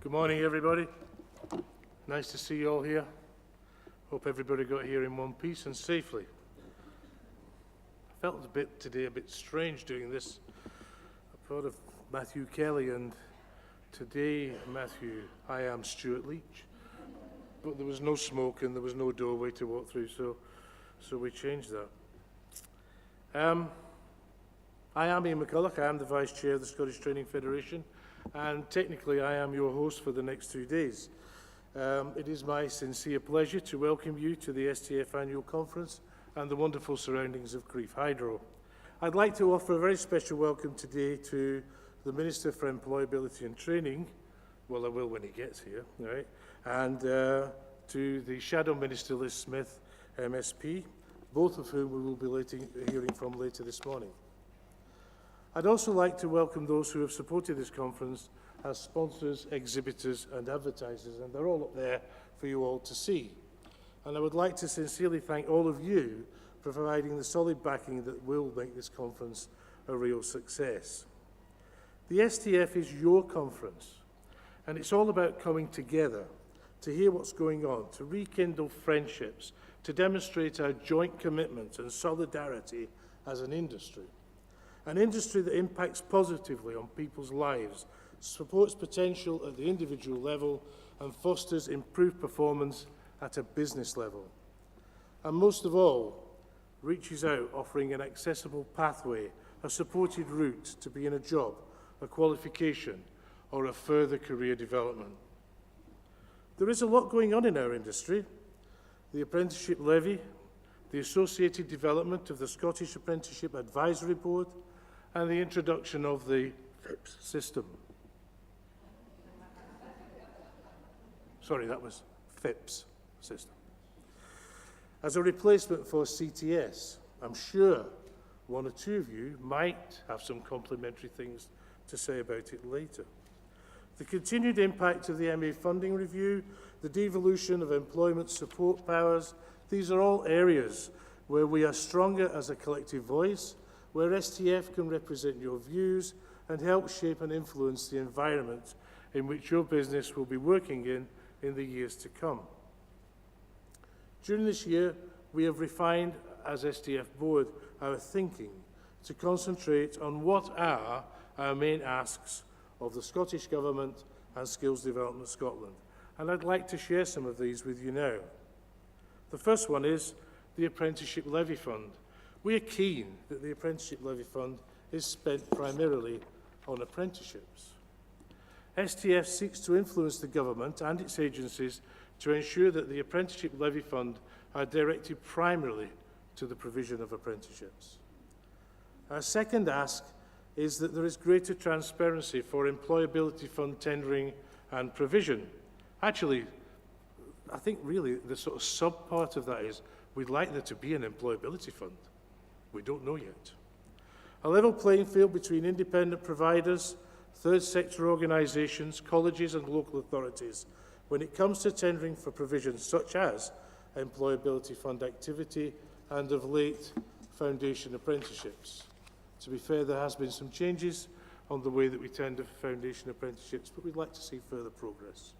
Good morning, everybody. Nice to see you all here. Hope everybody got here in one piece and safely. I felt a bit strange doing this. I thought of Matthew Kelly, and today, Matthew, I am Stuart Leach. But there was no smoke and there was no doorway to walk through, so we changed that. I am Ian McCulloch. I am the Vice Chair of the Scottish Training Federation, and technically I am your host for the next 2 days. It is my sincere pleasure to welcome you to the STF Annual Conference and the wonderful surroundings of Crieff Hydro. I'd like to offer a very special welcome today to the Minister for Employability and Training, well, I will when he gets here, right? And to the Shadow Minister Liz Smith, MSP, both of whom we will be hearing from later this morning. I'd also like to welcome those who have supported this conference as sponsors, exhibitors and advertisers, and they're all up there for you all to see. And I would like to sincerely thank all of you for providing the solid backing that will make this conference a real success. The STF is your conference, and it's all about coming together to hear what's going on, to rekindle friendships, to demonstrate our joint commitment and solidarity as an industry that impacts positively on people's lives, supports potential at the individual level, and fosters improved performance at a business level. And most of all, reaches out offering an accessible pathway, a supported route to be in a job, a qualification, or a further career development. There is a lot going on in our industry. The apprenticeship levy, the associated development of the Scottish Apprenticeship Advisory Board, and the introduction of the FIPS system. Sorry, that was FIPS system. As a replacement for CTS, I'm sure one or two of you might have some complimentary things to say about it later. The continued impact of the MA funding review, the devolution of employment support powers, these are all areas where we are stronger as a collective voice, where STF can represent your views and help shape and influence the environment in which your business will be working in the years to come. During this year, we have refined, as STF Board, our thinking to concentrate on what are our main asks of the Scottish Government and Skills Development Scotland. And I'd like to share some of these with you now. The first one is the Apprenticeship Levy Fund. We are keen that the Apprenticeship Levy Fund is spent primarily on apprenticeships. STF seeks to influence the Government and its agencies to ensure that the Apprenticeship Levy Fund are directed primarily to the provision of apprenticeships. Our second ask is that there is greater transparency for employability fund tendering and provision. Actually, I think really the sort of sub-part of that is we'd like there to be an employability fund. We don't know yet. A level playing field between independent providers, third sector organisations, colleges and local authorities when it comes to tendering for provisions such as employability fund activity and of late foundation apprenticeships. To be fair, there has been some changes on the way that we tender for foundation apprenticeships, but we'd like to see further progress.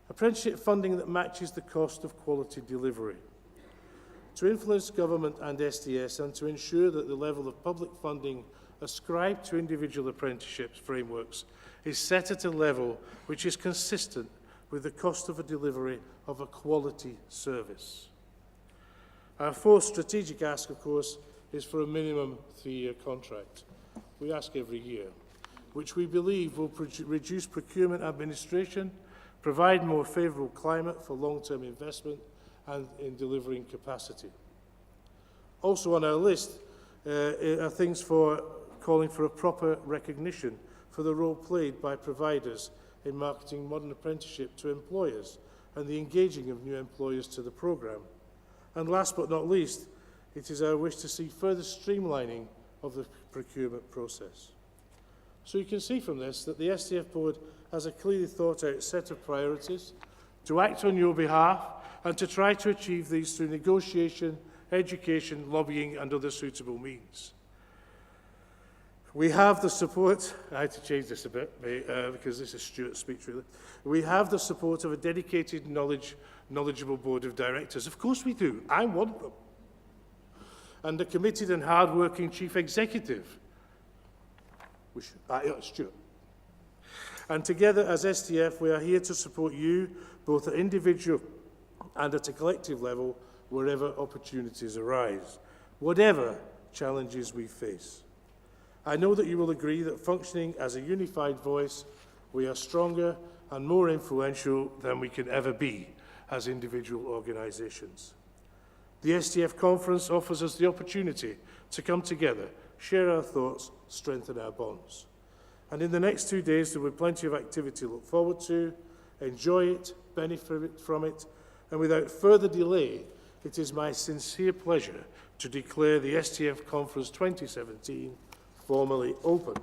Apprenticeship funding that matches the cost of quality delivery. To influence Government and STS and to ensure that the level of public funding ascribed to individual apprenticeships frameworks is set at a level which is consistent with the cost of a delivery of a quality service. Our fourth strategic ask, of course, is for a minimum 3-year contract. We ask every year, which we believe will reduce procurement administration, provide more favourable climate for long-term investment and in delivering capacity. Also on our list are things for calling for a proper recognition for the role played by providers in marketing modern apprenticeship to employers and the engaging of new employers to the programme. And last but not least, it is our wish to see further streamlining of the procurement process. So you can see from this that the STF Board has a clearly thought out set of priorities to act on your behalf and to try to achieve these through negotiation, education, lobbying and other suitable means. We have the support, I had to change this a bit because this is Stuart's speech really. We have the support of a dedicated, knowledgeable board of directors. Of course we do, I'm one of them. And a committed and hard-working chief executive, Stuart. And together as STF, we are here to support you, both at individual and at a collective level, wherever opportunities arise, whatever challenges we face. I know that you will agree that functioning as a unified voice, we are stronger and more influential than we can ever be as individual organisations. The STF Conference offers us the opportunity to come together, share our thoughts, strengthen our bonds. And in the next 2 days, there will be plenty of activity to look forward to, enjoy it, benefit from it, and without further delay, it is my sincere pleasure to declare the STF Conference 2017 formally open.